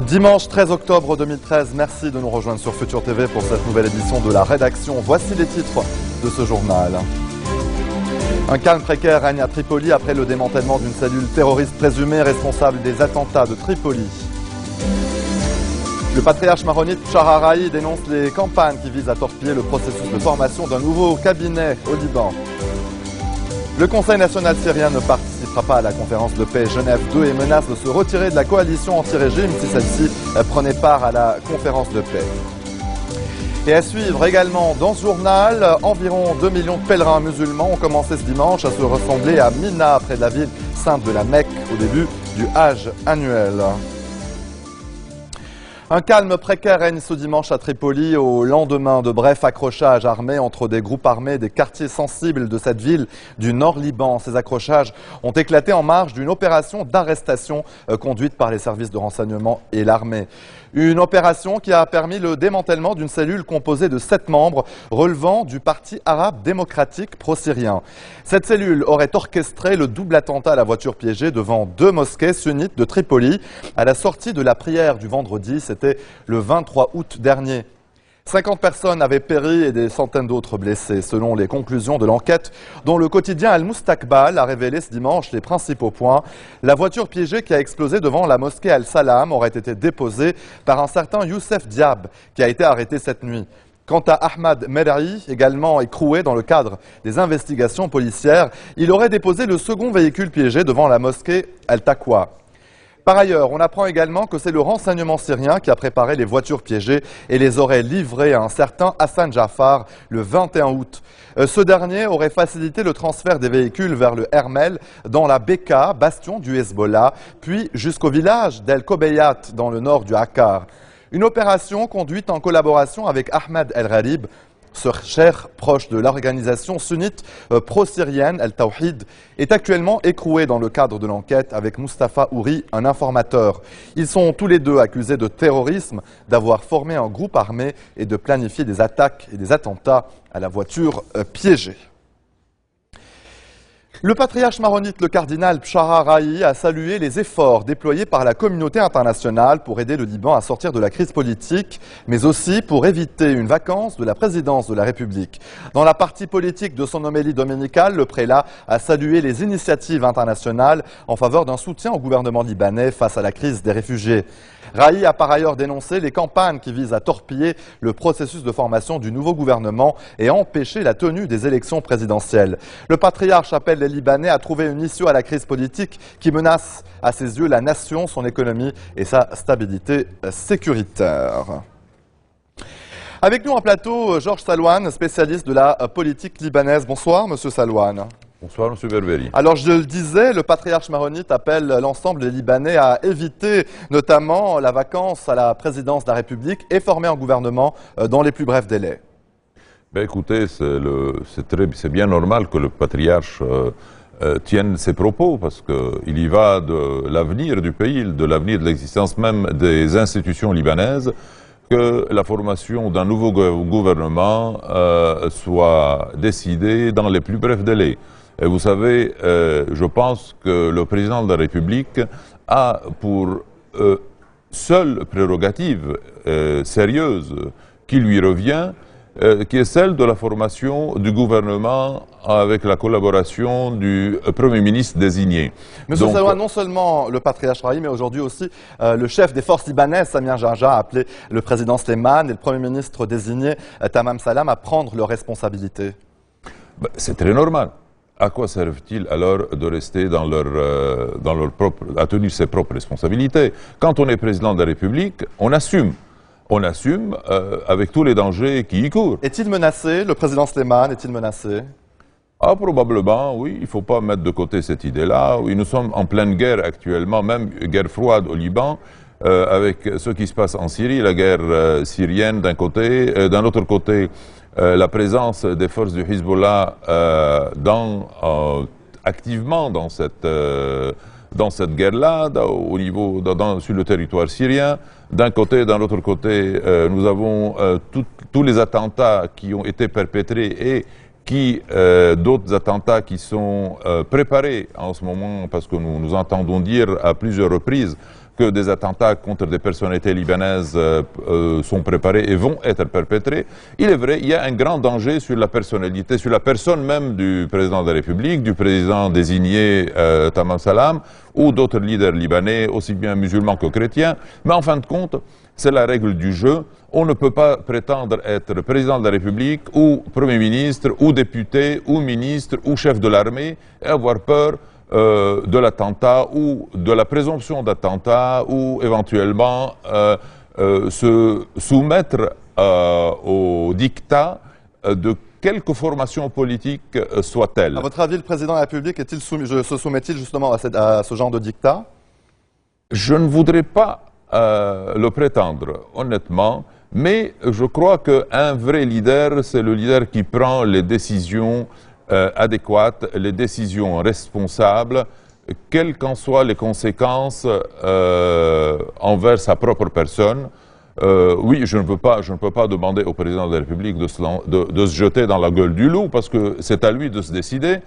Dimanche 13 octobre 2013, merci de nous rejoindre sur Futur TV pour cette nouvelle édition de la rédaction. Voici les titres de ce journal. Un calme précaire règne à Tripoli après le démantèlement d'une cellule terroriste présumée responsable des attentats de Tripoli. Le patriarche maronite Shaharahi dénonce les campagnes qui visent à torpiller le processus de formation d'un nouveau cabinet au Liban. Le Conseil national syrien ne participera pas à la conférence de paix Genève 2 et menace de se retirer de la coalition anti-régime si celle-ci prenait part à la conférence de paix. Et à suivre également dans ce journal, environ 2 millions de pèlerins musulmans ont commencé ce dimanche à se rassembler à Mina, près de la ville sainte de la Mecque, au début du Hajj annuel. Un calme précaire règne ce dimanche à Tripoli au lendemain de brefs accrochages armés entre des groupes armés des quartiers sensibles de cette ville du nord Liban. Ces accrochages ont éclaté en marge d'une opération d'arrestation conduite par les services de renseignement et l'armée. Une opération qui a permis le démantèlement d'une cellule composée de 7 membres relevant du Parti arabe démocratique pro-syrien. Cette cellule aurait orchestré le double attentat à la voiture piégée devant 2 mosquées sunnites de Tripoli à la sortie de la prière du vendredi. C'était le 23 août dernier. 50 personnes avaient péri et des centaines d'autres blessées. Selon les conclusions de l'enquête dont le quotidien Al-Mustakbal a révélé ce dimanche les principaux points, la voiture piégée qui a explosé devant la mosquée Al-Salam aurait été déposée par un certain Youssef Diab qui a été arrêté cette nuit. Quant à Ahmad Merhi, également écroué dans le cadre des investigations policières, il aurait déposé le second véhicule piégé devant la mosquée Al-Taqwa. Par ailleurs, on apprend également que c'est le renseignement syrien qui a préparé les voitures piégées et les aurait livrées à un certain Hassan Jafar le 21 août. Ce dernier aurait facilité le transfert des véhicules vers le Hermel dans la Beka, bastion du Hezbollah, puis jusqu'au village d'El Kobeyat dans le nord du Akkar. Une opération conduite en collaboration avec Ahmed El Gharib, ce cher proche de l'organisation sunnite pro-syrienne Al-Tawhid, est actuellement écroué dans le cadre de l'enquête avec Mustafa Ouri, un informateur. Ils sont tous les deux accusés de terrorisme, d'avoir formé un groupe armé et de planifier des attaques et des attentats à la voiture piégée. Le patriarche maronite, le cardinal Shaharahi, a salué les efforts déployés par la communauté internationale pour aider le Liban à sortir de la crise politique, mais aussi pour éviter une vacance de la présidence de la République. Dans la partie politique de son homélie dominicale, le prélat a salué les initiatives internationales en faveur d'un soutien au gouvernement libanais face à la crise des réfugiés. Rahi a par ailleurs dénoncé les campagnes qui visent à torpiller le processus de formation du nouveau gouvernement et à empêcher la tenue des élections présidentielles. Le patriarche appelle les Libanais à trouver une issue à la crise politique qui menace à ses yeux la nation, son économie et sa stabilité sécuritaire. Avec nous en plateau, Georges Salouane, spécialiste de la politique libanaise. Bonsoir, Monsieur Salouane. Bonsoir, M. Berberi. Alors, je le disais, le patriarche maronite appelle l'ensemble des Libanais à éviter notamment la vacance à la présidence de la République et former un gouvernement dans les plus brefs délais. Ben, écoutez, c'est bien normal que le patriarche tienne ses propos parce qu'il y va de l'avenir du pays, de l'avenir de l'existence même des institutions libanaises, que la formation d'un nouveau gouvernement soit décidée dans les plus brefs délais. Et vous savez, je pense que le président de la République a pour seule prérogative sérieuse qui lui revient, qui est celle de la formation du gouvernement avec la collaboration du Premier ministre désigné. Monsieur Salouane, non seulement le patriarche Rahi, mais aujourd'hui aussi le chef des forces libanaises, Samir Jarja, a appelé le président Sleiman et le Premier ministre désigné, Tamam Salam, à prendre leurs responsabilités. Ben, c'est très normal. À quoi servent-ils alors de rester dans leur propre, à tenir ses propres responsabilités? Quand on est président de la République, on assume. On assume avec tous les dangers qui y courent. Est-il menacé? Le président Sleiman est-il menacé? Ah, probablement, oui. Il ne faut pas mettre de côté cette idée-là. Oui, nous sommes en pleine guerre actuellement, même guerre froide au Liban, avec ce qui se passe en Syrie, la guerre syrienne d'un côté, d'un autre côté, la présence des forces du Hezbollah activement dans cette guerre-là, sur le territoire syrien. D'un côté, d'un autre côté, nous avons tous les attentats qui ont été perpétrés et d'autres attentats qui sont préparés en ce moment, parce que nous entendons dire à plusieurs reprises que des attentats contre des personnalités libanaises sont préparés et vont être perpétrés. Il est vrai, il y a un grand danger sur la personnalité, sur la personne même du président de la République, du président désigné Tamam Salam, ou d'autres leaders libanais, aussi bien musulmans que chrétiens. Mais en fin de compte, c'est la règle du jeu. On ne peut pas prétendre être président de la République ou Premier ministre ou député ou ministre ou chef de l'armée et avoir peur de l'attentat ou de la présomption d'attentat ou éventuellement se soumettre au diktat de quelque formation politique soit-elle. À votre avis, le président de la République se soumet-il justement à ce genre de diktat? Je ne voudrais pas le prétendre, honnêtement, mais je crois qu'un vrai leader, c'est le leader qui prend les décisions adéquates, les décisions responsables, quelles qu'en soient les conséquences envers sa propre personne. Oui, je ne peux pas demander au président de la République de se jeter dans la gueule du loup, parce que c'est à lui de se décider.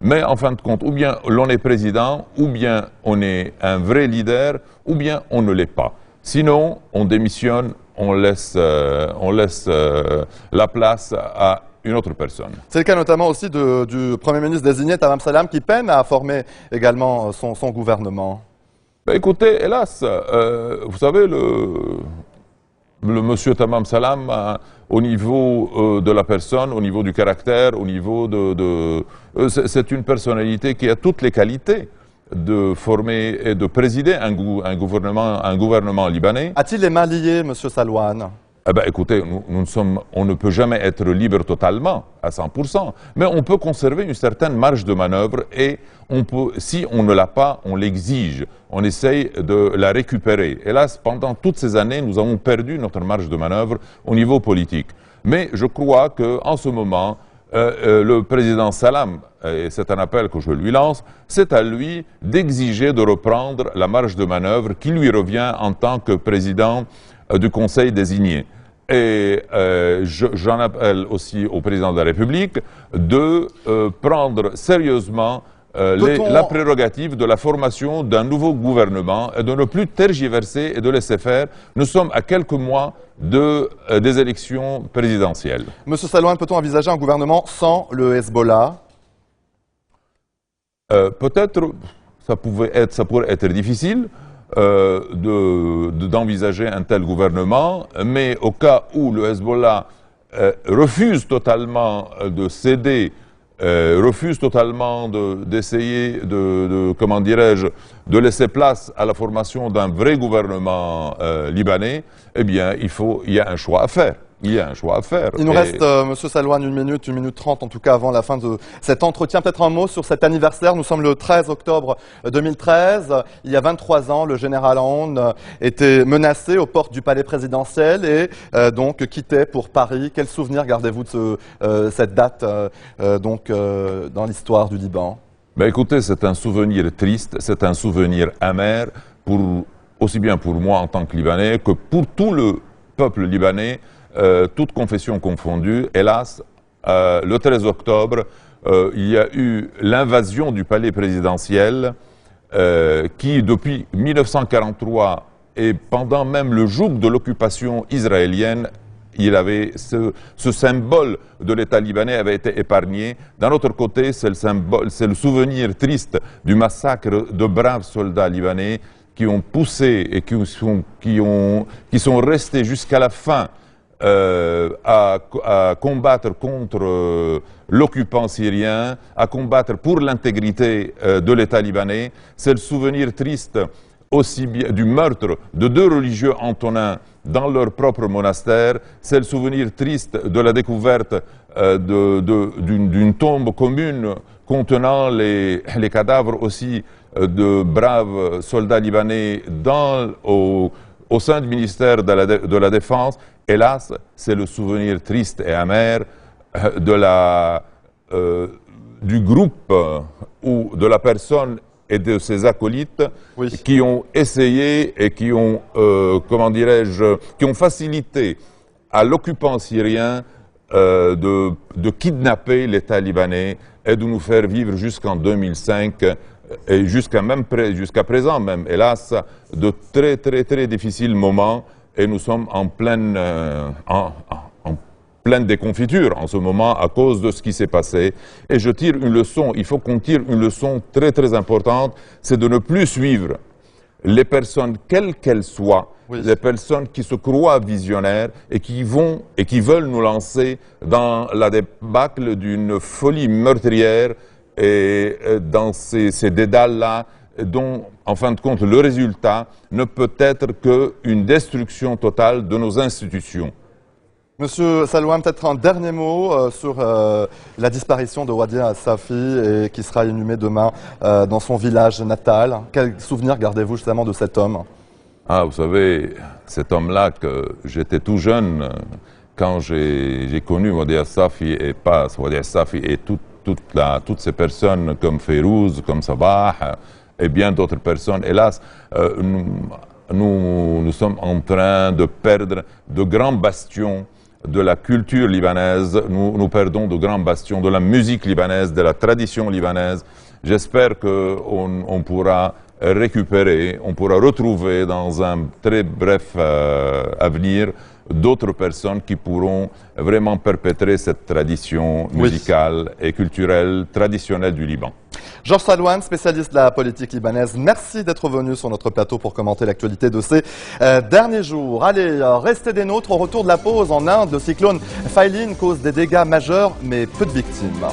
Mais en fin de compte, ou bien l'on est président, ou bien on est un vrai leader, ou bien on ne l'est pas. Sinon, on démissionne, on laisse la place à une autre personne. C'est le cas notamment aussi du Premier ministre désigné, Tamam Salam, qui peine à former également son gouvernement. Ben écoutez, hélas, vous savez, le monsieur Tamam Salam, au niveau de la personne, au niveau du caractère, au niveau c'est une personnalité qui a toutes les qualités de former et de présider un gouvernement libanais. A-t-il les mains liées, M. Salouane? Eh ben, écoutez, on ne peut jamais être libre totalement, à 100%, mais on peut conserver une certaine marge de manœuvre et si on ne l'a pas, on l'exige. On essaye de la récupérer. Hélas, pendant toutes ces années, nous avons perdu notre marge de manœuvre au niveau politique. Mais je crois qu'en ce moment, le président Salam, et c'est un appel que je lui lance, c'est à lui d'exiger de reprendre la marge de manœuvre qui lui revient en tant que président du Conseil désigné. Et j'en appelle aussi au président de la République de prendre sérieusement la prérogative de la formation d'un nouveau gouvernement et de ne plus tergiverser et de laisser faire. Nous sommes à quelques mois des élections présidentielles. Monsieur Salouane, peut-on envisager un gouvernement sans le Hezbollah? Peut-être, ça pourrait être difficile d'envisager un tel gouvernement, mais au cas où le Hezbollah refuse totalement de céder, refuse totalement d'essayer comment dirais-je, de laisser place à la formation d'un vrai gouvernement libanais, eh bien, il y a un choix à faire. Il y a un choix à faire. Il nous reste, Monsieur Salouane, 1 minute 30 en tout cas avant la fin de cet entretien. Peut-être un mot sur cet anniversaire. Nous sommes le 13 octobre 2013. Il y a 23 ans, le général Aoun était menacé aux portes du palais présidentiel et donc quittait pour Paris. Quel souvenir gardez-vous de cette date dans l'histoire du Liban? Ben écoutez, c'est un souvenir triste, c'est un souvenir amer, aussi bien pour moi en tant que Libanais que pour tout le peuple libanais. Toutes confessions confondues, hélas, le 13 octobre, il y a eu l'invasion du palais présidentiel qui, depuis 1943 et pendant même le joug de l'occupation israélienne, ce symbole de l'État libanais avait été épargné. D'un autre côté, c'est le souvenir triste du massacre de braves soldats libanais qui ont poussé et qui sont restés jusqu'à la fin à combattre contre l'occupant syrien, à combattre pour l'intégrité de l'État libanais. C'est le souvenir triste aussi bien du meurtre de 2 religieux antonins dans leur propre monastère. C'est le souvenir triste de la découverte d'une tombe commune contenant les cadavres aussi de braves soldats libanais au sein du ministère de la Défense. Hélas, c'est le souvenir triste et amer du groupe ou de la personne et de ses acolytes qui ont essayé et qui ont, qui ont facilité à l'occupant syrien de kidnapper l'État libanais et de nous faire vivre jusqu'en 2005 et jusqu'à présent même, hélas, de très difficiles moments, et nous sommes en pleine déconfiture en ce moment à cause de ce qui s'est passé. Et je tire une leçon, il faut qu'on tire une leçon très importante, c'est de ne plus suivre les personnes, quelles qu'elles soient, oui, les personnes qui se croient visionnaires et qui veulent nous lancer dans la débâcle d'une folie meurtrière et dans ces dédales-là, dont, en fin de compte, le résultat ne peut être qu'une destruction totale de nos institutions. Monsieur Salouane, peut-être un dernier mot sur la disparition de Wadie Safi et qui sera inhumé demain dans son village natal. Quel souvenir gardez-vous justement de cet homme? Ah, vous savez, cet homme-là, que j'étais tout jeune quand j'ai connu Wadie Safi et pas Wadie Safi et toutes ces personnes comme Fayrouz, comme Sabah et bien d'autres personnes. Hélas, nous sommes en train de perdre de grands bastions de la culture libanaise, nous perdons de grands bastions de la musique libanaise, de la tradition libanaise. J'espère qu'on pourra récupérer, on pourra retrouver dans un très bref avenir d'autres personnes qui pourront vraiment perpétrer cette tradition musicale et culturelle traditionnelle du Liban. Georges Salouane, spécialiste de la politique libanaise, merci d'être venu sur notre plateau pour commenter l'actualité de ces derniers jours. Allez, restez des nôtres. Au retour de la pause, en Inde, le cyclone Failin cause des dégâts majeurs, mais peu de victimes.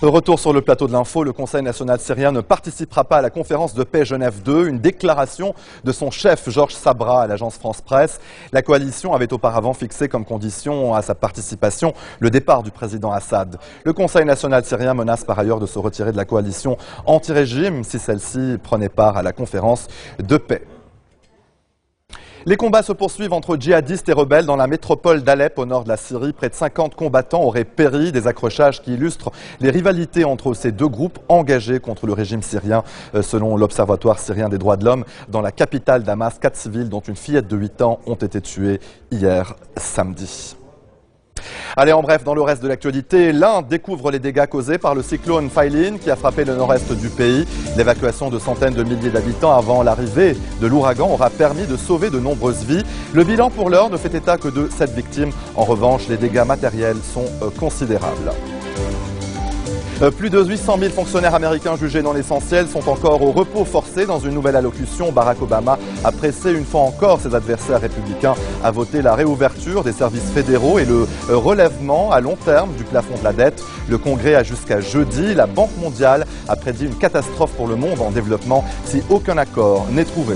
Retour sur le plateau de l'info, le Conseil national syrien ne participera pas à la conférence de paix Genève 2, une déclaration de son chef Georges Sabra à l'agence France-Presse. La coalition avait auparavant fixé comme condition à sa participation le départ du président Assad. Le Conseil national syrien menace par ailleurs de se retirer de la coalition anti-régime si celle-ci prenait part à la conférence de paix. Les combats se poursuivent entre djihadistes et rebelles dans la métropole d'Alep, au nord de la Syrie. Près de 50 combattants auraient péri, des accrochages qui illustrent les rivalités entre ces deux groupes engagés contre le régime syrien. Selon l'Observatoire syrien des droits de l'homme, dans la capitale Damas, 4 civils, dont une fillette de 8 ans, ont été tués hier samedi. Allez, en bref, dans le reste de l'actualité, l'Inde découvre les dégâts causés par le cyclone Failin qui a frappé le nord-est du pays. L'évacuation de centaines de milliers d'habitants avant l'arrivée de l'ouragan aura permis de sauver de nombreuses vies. Le bilan pour l'heure ne fait état que de 7 victimes. En revanche, les dégâts matériels sont considérables. Plus de 800 000 fonctionnaires américains jugés non essentiels sont encore au repos forcé. Dans une nouvelle allocution, Barack Obama a pressé une fois encore ses adversaires républicains à voter la réouverture des services fédéraux et le relèvement à long terme du plafond de la dette. Le Congrès a jusqu'à jeudi. La Banque mondiale a prédit une catastrophe pour le monde en développement si aucun accord n'est trouvé.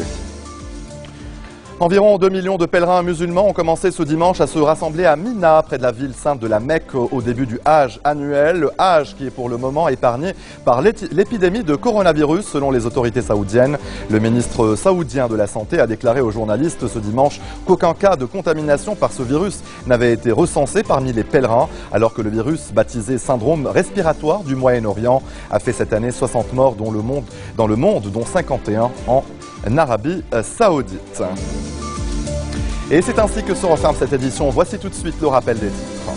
Environ 2 millions de pèlerins musulmans ont commencé ce dimanche à se rassembler à Mina, près de la ville sainte de la Mecque, au début du Hajj annuel. Le Hajj qui est pour le moment épargné par l'épidémie de coronavirus, selon les autorités saoudiennes. Le ministre saoudien de la Santé a déclaré aux journalistes ce dimanche qu'aucun cas de contamination par ce virus n'avait été recensé parmi les pèlerins, alors que le virus, baptisé syndrome respiratoire du Moyen-Orient, a fait cette année 60 morts dans le monde, dont 51 en Arabie saoudite. Et c'est ainsi que se referme cette édition. Voici tout de suite le rappel des titres.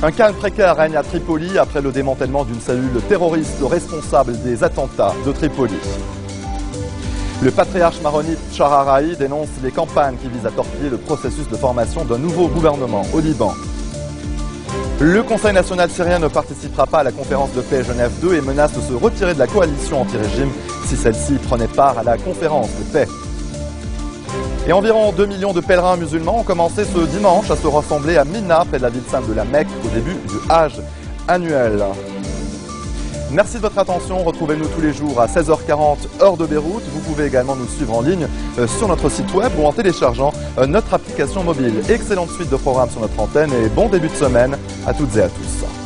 Un calme précaire règne à Tripoli après le démantèlement d'une cellule terroriste responsable des attentats de Tripoli. Le patriarche maronite Chararaï dénonce les campagnes qui visent à torpiller le processus de formation d'un nouveau gouvernement au Liban. Le Conseil national syrien ne participera pas à la conférence de paix Genève 2 et menace de se retirer de la coalition anti-régime si celle-ci prenait part à la conférence de paix. Et environ 2 millions de pèlerins musulmans ont commencé ce dimanche à se rassembler à Mina, près de la ville sainte de la Mecque, au début du Hajj annuel. Merci de votre attention. Retrouvez-nous tous les jours à 16h40 heure de Beyrouth. Vous pouvez également nous suivre en ligne sur notre site web ou en téléchargeant notre application mobile. Excellente suite de programmes sur notre antenne et bon début de semaine à toutes et à tous.